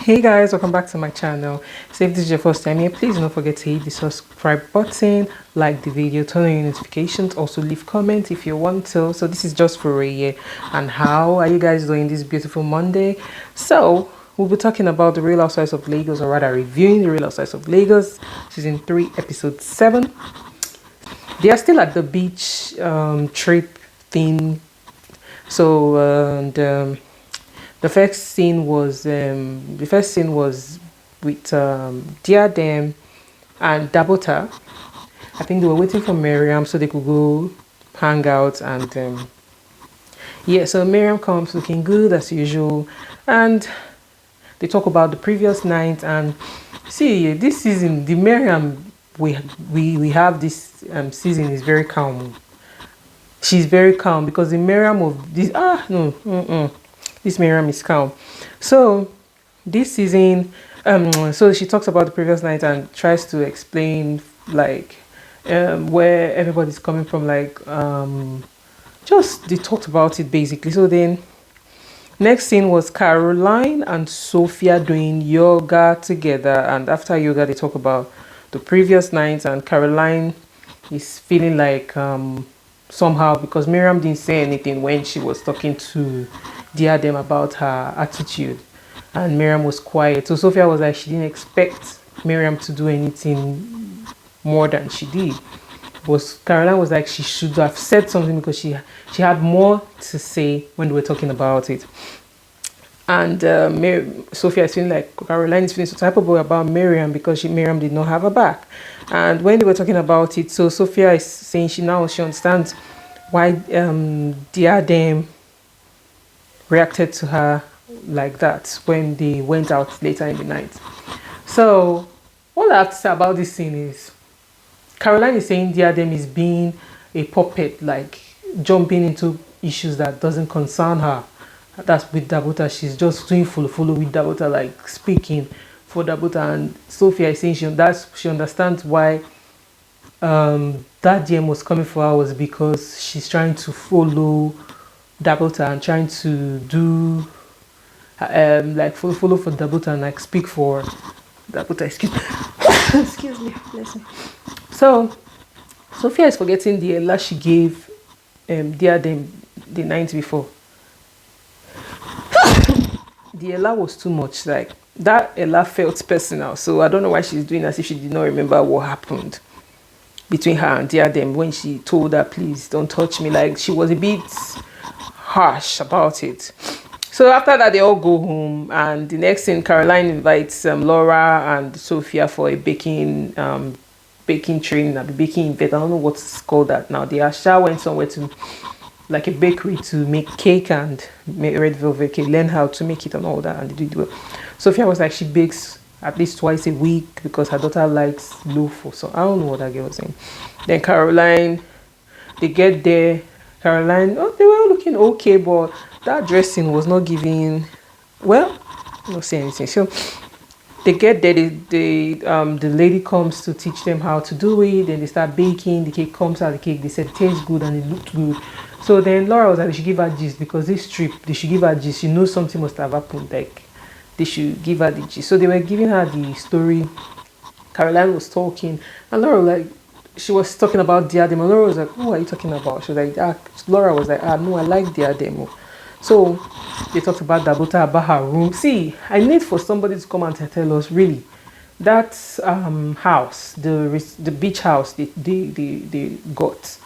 Hey guys, welcome back to my channel. So if this is your first time here, please don't forget to hit the subscribe button, like the video, turn on your notifications, also leave comments if you want to. So this is just for a year. And how are you guys doing this beautiful Monday? So we'll be talking about the Real Housewives of Lagos, or rather reviewing the Real Housewives of Lagos season 3 episode 7. They are still at the beach trip thing. So the first scene was with Diadem and Dabota. I think they were waiting for Miriam so they could go hang out, and yeah, so Miriam comes looking good as usual, and they talk about the previous night. And see, this season the Miriam we have this season is very calm. She's very calm, because the Miriam of this this Miriam is calm. So this season, so she talks about the previous night and tries to explain like where everybody's coming from, like just they talked about it basically. So then next scene was Caroline and Sophia doing yoga together, and after yoga they talk about the previous night, and Caroline is feeling like somehow, because Miriam didn't say anything when she was talking to Diadem about her attitude, and Miriam was quiet. So Sophia was like, she didn't expect Miriam to do anything more than she did. But Caroline was like, she should have said something, because she had more to say when they were talking about it. And Sophia is feeling like Caroline is feeling so type of way about Miriam, because Miriam did not have her back. And when they were talking about it, so Sophia is saying she understands why Diadem reacted to her like that when they went out later in the night. So all I have to say about this scene is Caroline is saying Diadem is being a puppet, like jumping into issues that doesn't concern her. That's with Dabota. She's just doing follow with Dabota, like speaking for Dabota. And Sophia is saying she understands why that DM was coming for her, was because she's trying to follow Dabota and trying to do like follow for Dabota and like speak for Dabota. Excuse me, bless me. So Sophia is forgetting the Ella she gave Diadem the night before. The Ella was too much. Like that Ella felt personal. So I don't know why she's doing as if she did not remember what happened between her and Diadem when she told her, please don't touch me. Like she was a bit harsh about it. So after that, they all go home, and the next thing, Caroline invites Laura and Sophia for a baking training, a baking event. I don't know what's called that now. They are went somewhere to like a bakery to make cake and make red velvet cake, learn how to make it and all that, and they did well. Sophia was like, she bakes at least twice a week because her daughter likes loaf, or so I don't know what that girl was saying. Then Caroline, they get there. Caroline, they were looking okay, but that dressing was not giving. Well, not saying anything. So they get there. The lady comes to teach them how to do it. Then they start baking. The cake comes out. The cake, they said, tastes good and it looked good. So then Laura was like, they should give her gist, because this trip they should give her gist. She knows something must have happened. Like they should give her the gist. So they were giving her the story. Caroline was talking, and Laura was like, she was talking about Diadem, and Laura was like, "Who are you talking about?" She was like, Laura was like, no, I like Diadem. So they talked about Dabota, about her room. See, I need for somebody to come and tell us really that house, the beach house they got.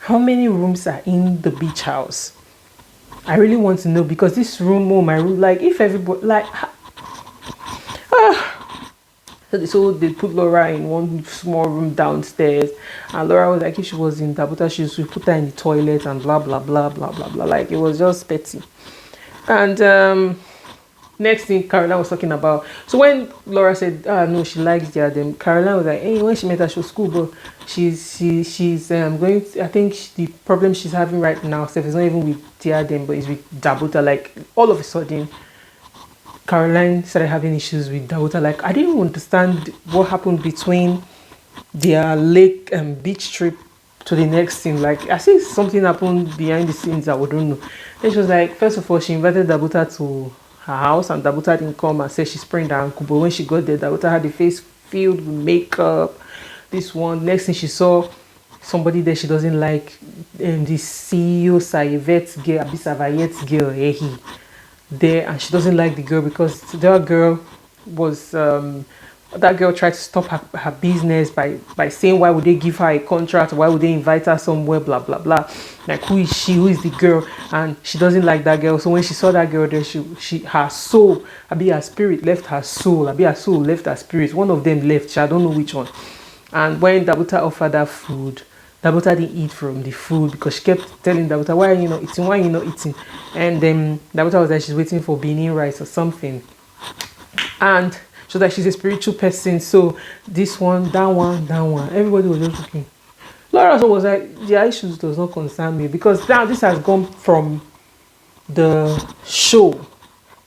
How many rooms are in the beach house? I really want to know, because this room, my room, like if everybody like. So they put Laura in one small room downstairs, and Laura was like, if she was in Dabota, she should put her in the toilet and blah blah blah blah blah blah. Like it was just petty. And next thing Caroline was talking about. So when Laura said, no, she likes Diadem, Caroline was like, hey, when she met her, she was cool, but she's going to, I think the problem she's having right now, Steph, is not even with Diadem, but it's with Dabota. Like all of a sudden, Caroline started having issues with Dabota. Like I didn't understand what happened between their lake and beach trip to the next scene. Like I think something happened behind the scenes that we don't know. Then she was like, first of all, she invited Dabota to her house, and Dabota didn't come and said she sprained her ankle. But when she got there, Dabota had the face filled with makeup. This one, next thing she saw somebody there she doesn't like, the CEO Sayevet girl, Abisavayet girl, he there, and she doesn't like the girl because the girl was that girl tried to stop her business by saying why would they give her a contract, why would they invite her somewhere, blah blah blah, like who is she, who is the girl, and she doesn't like that girl. So when she saw that girl there, she her soul, her spirit left her soul, her soul left her spirit, one of them left, I don't know which one. And when Dabota offered her food, Dabota didn't eat from the food because she kept telling Dabota, why are you not eating, why are you not eating? And then Dabota was like, she's waiting for Benin rice or something, and so that she's a spiritual person. So this one, that one, everybody was just looking. Laura also was like, their issues does not concern me, because now this has gone from the show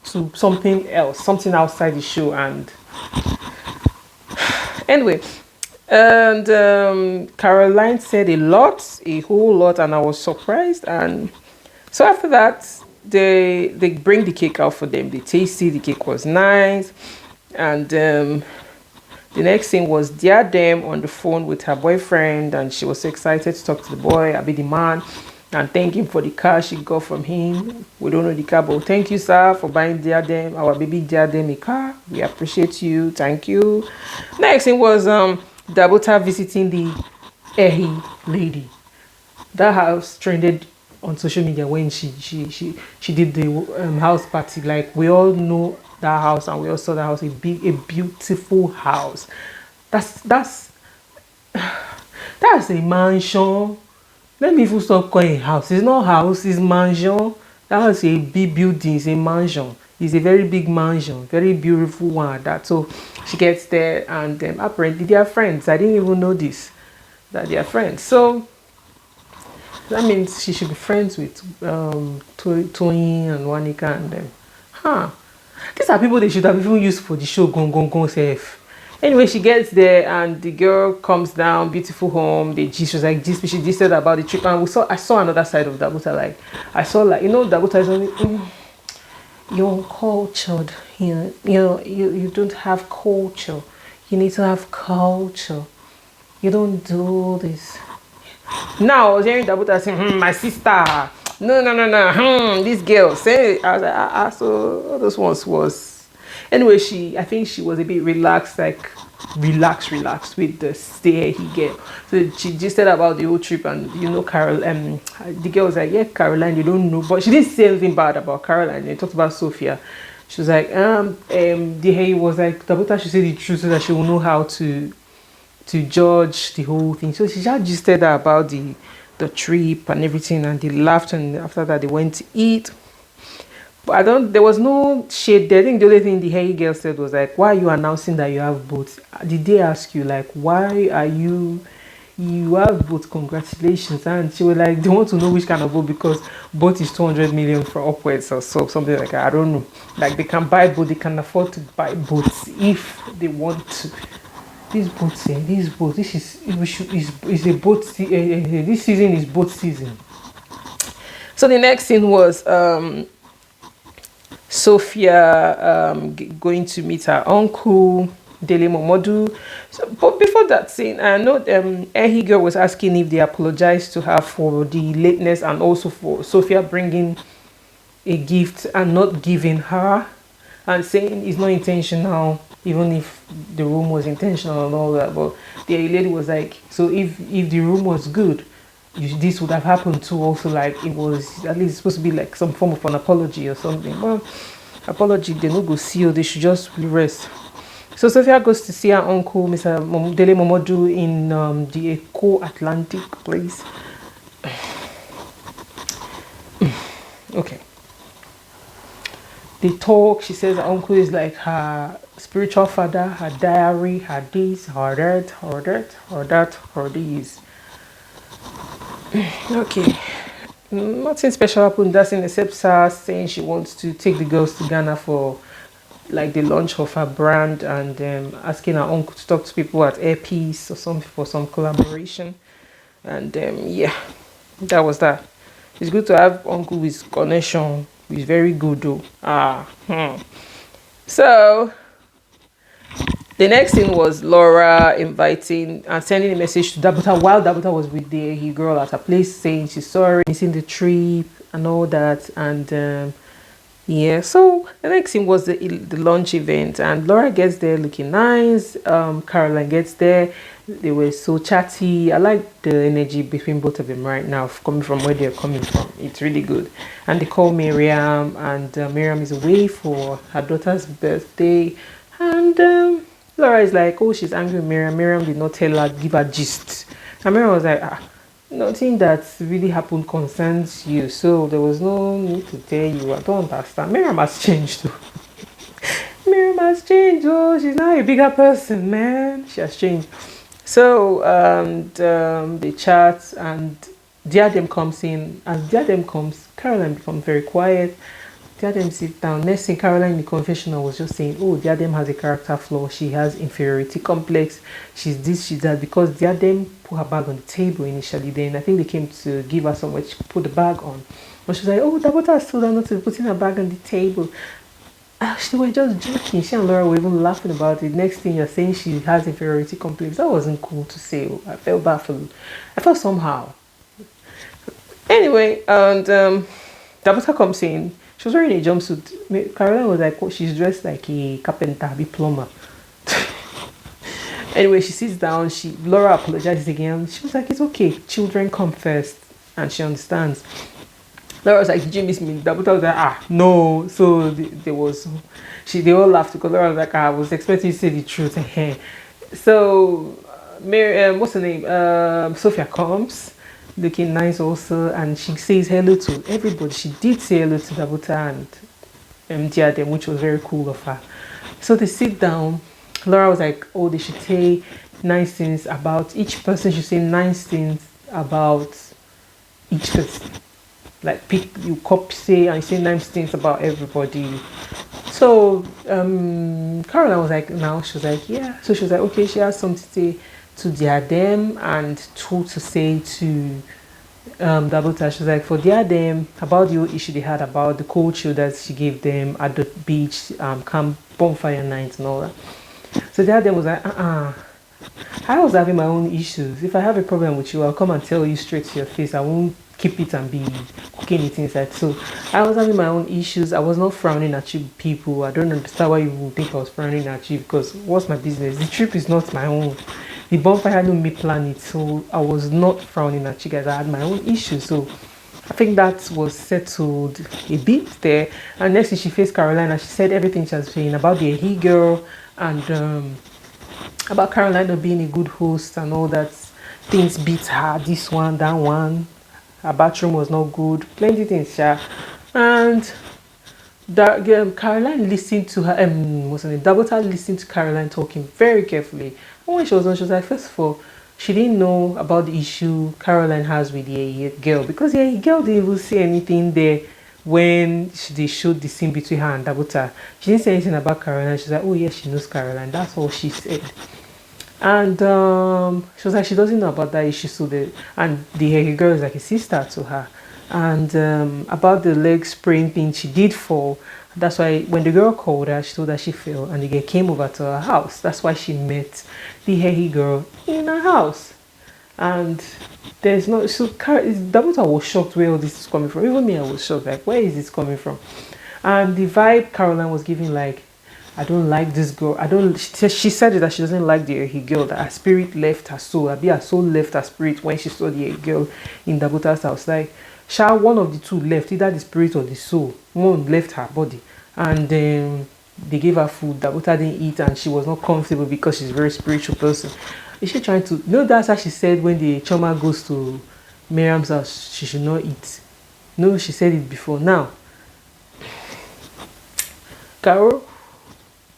to something else, something outside the show. And anyway, and Caroline said a whole lot, and I was surprised. And so after that, they bring the cake out for them. They tasted, the cake was nice. And the next thing was Diadem on the phone with her boyfriend, and she was so excited to talk to the boy, the man, and thank him for the car she got from him. We don't know the car, but thank you, sir, for buying Diadem, our baby Diadem, a car. We appreciate you. Thank you. Next thing was Dabota visiting the Ehi lady. That house trended on social media when she did the house party. Like, we all know that house, and we all saw that house, a beautiful house. That's a mansion. Let me even stop calling it house. It's not house, it's mansion. That was a big building, it's a mansion. It's a very big mansion, very beautiful one at that. So she gets there, and apparently they are friends. I didn't even know this, that they are friends. So that means she should be friends with Tony and Wanika and them. These are people they should have even used for the show Gong safe. Anyway, she gets there, and the girl comes down, beautiful home. She was like, she said about the trip, and I saw another side of Dabota. Like, I saw, like, Dabota is only you're uncultured here. You don't have culture. You need to have culture. You don't do this. Now I was hearing Dabota saying, my sister. No. This girl say, I was like, so all those ones was. Anyway, I think she was a bit relaxed, like relaxed with the stay he gave. So she just said about the whole trip, and Carol, the girl was like, yeah, Caroline, you don't know, but she didn't say anything bad about Caroline. They talked about Sophia. She was like, the hair was like, Dabota should say the truth so that she will know how to judge the whole thing. So she just said that about the trip and everything, and they laughed, and after that they went to eat. But there was no shade there. I think the only thing the hairy girl said was like, why are you announcing that you have both? Did they ask you, like, why are you have both? Congratulations. And she was like, they want to know which kind of boat, because boat is 200 million for upwards or so, something like that. I don't know. Like, they can buy boat, they can afford to buy boats if they want to. This boat, this is a boat. This season is boat season. So the next thing was Sophia going to meet her uncle Dele Momodu. So, but before that scene, I know Ehi girl was asking if they apologized to her for the lateness, and also for Sophia bringing a gift and not giving her, and saying it's not intentional, even if the room was intentional and all that. But the lady was like, so if the room was good, this would have happened too. Also, like, it was at least supposed to be like some form of an apology or something. Well, apology, they no go see you, they should just rest. So Sophia goes to see her uncle, Mr. Dele Momodu, in the Eco Atlantic place. Okay. They talk. She says her uncle is like her spiritual father, her diary, her this, her that, her this. Okay. Nothing special happened. That's in except her saying she wants to take the girls to Ghana for like the launch of her brand, and asking her uncle to talk to people at Airpiece or something for some collaboration. And yeah, that was that. It's good to have uncle with connection He's very good though. So the next thing was Laura inviting and sending a message to Dabota while Dabota was with the girl at her place, saying she's sorry, missing the trip and all that. And yeah, so the next thing was the lunch event, and Laura gets there looking nice. Caroline gets there. They were so chatty. I like the energy between both of them right now, coming from where they're coming from. It's really good. And they call Miriam, and Miriam is away for her daughter's birthday. And Laura is like, oh, she's angry with Miriam. Miriam did not tell her, give her gist. And Miriam was like, nothing that really happened concerns you, so there was no need to tell you. I don't understand. Miriam has changed too. Miriam has changed. Oh, she's now a bigger person, man. She has changed. So they chat, and Diadem comes in. As Diadem comes, Caroline becomes very quiet. Diadem sits down. Next thing, Caroline in the confessional was just saying, oh, Diadem has a character flaw. She has inferiority complex. She's this, she's that. Because Diadem put her bag on the table initially. Then I think they came to give her somewhere to put the bag on. But she was like, oh, Dabota told her not to be putting her bag on the table. They were just joking. She and Laura were even laughing about it. Next thing, you're saying she has inferiority complex. That wasn't cool to say. I felt baffled. I felt somehow. Anyway, and Dabota comes in. She was wearing a jumpsuit. Carolyn was like, oh, she's dressed like a carpenter, a plumber. Anyway, she sits down. Laura apologizes again. She was like, it's okay. Children come first. And she understands. Laura was like, did you miss me? Dabota was like, no. So they all laughed because Laura was like, I was expecting you to say the truth. So, what's her name? Sophia comes, looking nice also, and she says hello to everybody. She did say hello to Dabota and Diadem, which was very cool of her. So they sit down. Laura was like, oh, they should say nice things about each person. Should say nice things about each person. Like say nice things about everybody. So Caroline was like, now she was like, yeah. So she was like, okay, she has something to say to Diadem and two to say to Dabota. She was like, for Diadem, about the issue they had about the cold chill that she gave them at the beach, camp bonfire night and all that. So Diadem was like, I was having my own issues. If I have a problem with you, I'll come and tell you straight to your face. I won't keep it and be cooking it inside. So I was having my own issues. I was not frowning at you people. I don't understand why you would think I was frowning at you, because what's my business? The trip is not my own. The bonfire didn't me plan it, so I was not frowning at you guys. I had my own issues. So I think that was settled a bit there. And next thing, she faced Caroline and she said everything she was saying about the he girl and about Caroline being a good host and all that. Things beat her, this one, that one. Her bathroom was not good. Plenty things, yeah. And Caroline listened to her. Dabota listened to Caroline talking very carefully. And when she was on, she was like, first of all, she didn't know about the issue Caroline has with the girl, because the girl didn't even say anything there when they showed the scene between her and Dabota. She didn't say anything about Caroline. She's like, oh yes, she knows Caroline. That's all she said. And she was like, she doesn't know about that issue. So the hair girl is like a sister to her. And about the leg sprain thing, she did fall. That's why when the girl called her, she told her she fell, and the girl came over to her house. That's why she met the hairy girl in her house. And there's no, so Dabota was shocked where all this is coming from. Even me, I was shocked, like, where is this coming from? And the vibe Caroline was giving, like, I don't like this girl. She said that she doesn't like the girl, that her spirit left her soul. Her soul left her spirit when she saw the girl in Dabota's house. Like, one of the two left, either the spirit or the soul. One left her body. And then they gave her food. Dabota didn't eat, and she was not comfortable because she's a very spiritual person. Is she trying to, that's how she said when the Choma goes to Miriam's house, she should not eat. No, she said it before. Now, Carol,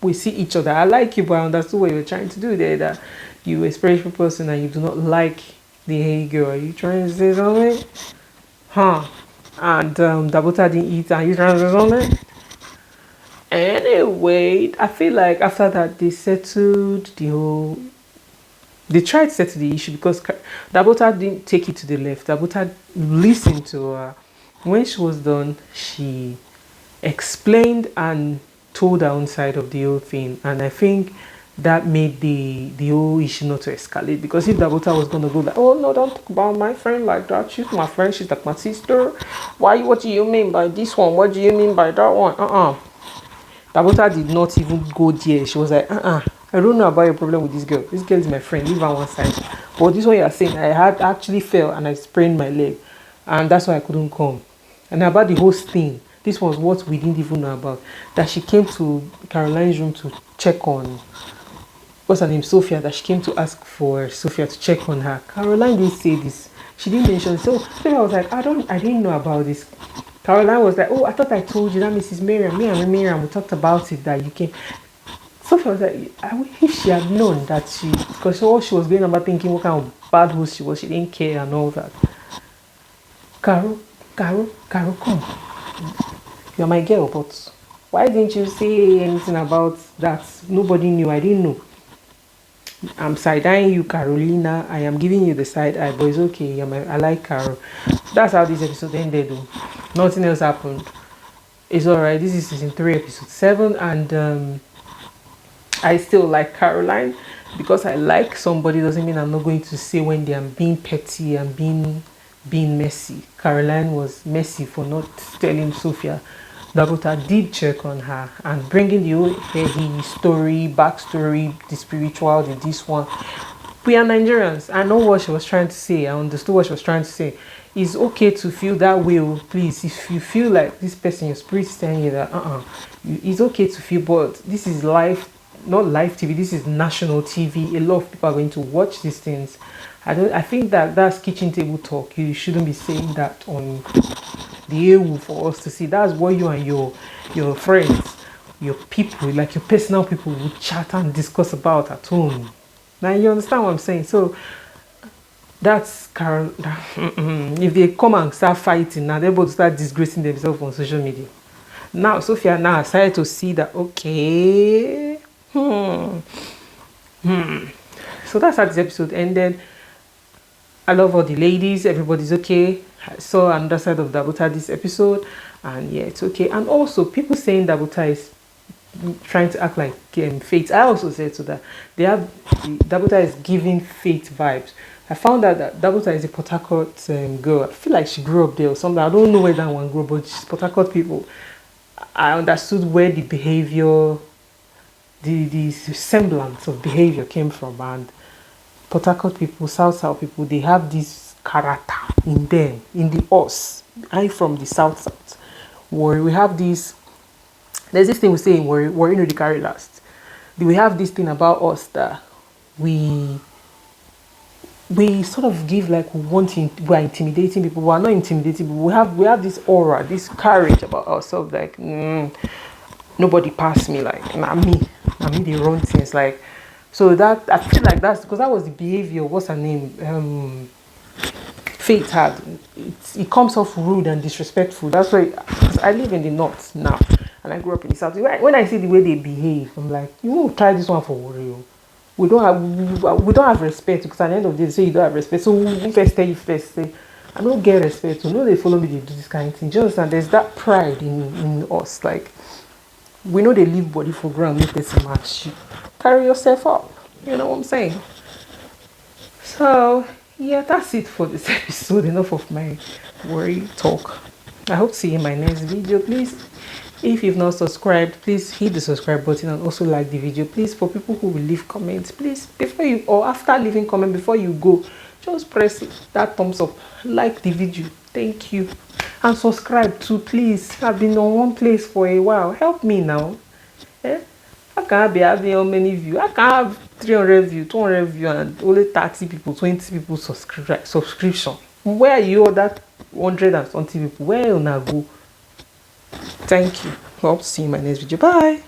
we see each other. I like you, but I understood what you were trying to do there, that you're a spiritual person and you do not like the hey girl. Are you trying to say something? And Dabota didn't eat, and you trying to say something? Anyway, I feel like after that they settled the whole, they tried to settle the issue, because Dabota didn't take it to the left. Dabota listened to her. When she was done, she explained and told her own side of the whole thing. And I think that made the whole issue not to escalate, because if Dabota was gonna go like, oh no, don't talk about my friend like that, she's my friend, she's like my sister, what do you mean by this one, what do you mean by that one? Dabota did not even go there. She was like, I don't know about your problem with this girl. This girl is my friend, leave her one side. But this one you are saying, I had actually fell and I sprained my leg, and that's why I couldn't come. And about the whole thing, this was what we didn't even know about, that she came to Caroline's room to check on, what's her name, Sophia, that she came to ask for Sophia to check on her. Caroline didn't say this. She didn't mention it. So Sophia was like, I didn't know about this. Caroline was like, oh, I thought I told you that Mrs. Miriam, me and Miriam, we talked about it, that you came. Sophia was like, I wish she had known that because all she was going about thinking what kind of bad host she was, she didn't care and all that. Carol, come. You're my girl, but why didn't you say anything about that? Nobody knew, I didn't know. I'm side-eyeing you, Carolina. I am giving you the side eye, but it's okay. I like Carol. That's how this episode ended, though. Nothing else happened. It's alright. This is season 3, episode 7, and I still like Caroline. Because I like somebody doesn't mean I'm not going to say when they are being petty and being messy. Caroline was messy for not telling Sophia. Dabota did check on her and bringing the whole heavy story, backstory, the spiritual, this one. We are Nigerians. I know what she was trying to say. I understood what she was trying to say. It's okay to feel that way. Please, if you feel like this person, your spirit is telling you that, it's okay to feel, but this is live, not live TV. This is national TV. A lot of people are going to watch these things. I think that's kitchen table talk. You shouldn't be saying that on the AU for us to see. That's what you and your friends, your people, like your personal people, would chat and discuss about at home. Now you understand what I'm saying? So that's Carol. If they come and start fighting, now they're able to start disgracing themselves on social media. Now Sophia now decided to see that, okay. So that's how this episode ended. I love all the ladies. Everybody's okay. I saw another side of Dabota this episode, and yeah, it's okay. And also, people saying Dabota is trying to act like Fate. I also said to that Dabota is giving Fate vibes. I found out that Dabota is a Port Harcourt girl. I feel like she grew up there or something. I don't know where that one grew up, but she's Port Harcourt people. I understood where the behavior, the semblance of behavior came from, and Port Harcourt people, South people, they have this character in them, in the us. I'm from the South, where we have this. There's this thing we say in Warri no dey carry last. We have this thing about us that we sort of give like we're intimidating people. We're not intimidating people. We have this aura, this courage about ourselves. Like nobody passed me. Like me they run things like. So that I feel like that's because that was the behavior. What's her name? Faith had. It comes off rude and disrespectful. That's why I live in the north now, and I grew up in the south. When I see the way they behave, I'm like, you won't try this one for real. We don't have respect, because at the end of the day, they say you don't have respect. So we first tell you first say, I don't get respect. So no, they follow me. They do this kind of thing. Just and there's that pride in us. Like we know they leave body for ground. Make this match you. Carry yourself up. You know what I'm saying? So yeah, that's it for this episode. Enough of my worry talk. I hope to see you in my next video. Please, if you've not subscribed, please hit the subscribe button and also like the video. Please, for people who will leave comments, please, before you or after leaving comment, before you go, just press that thumbs up, like the video. Thank you. And subscribe too, please. I've been on one place for a while. Help me now. I can't be having how many views? I can't have 300 views, 200 views, and only 30 people, 20 people subscription. Where are you, that 100 and something people? Where will I go? Thank you. Hope to see you in my next video. Bye.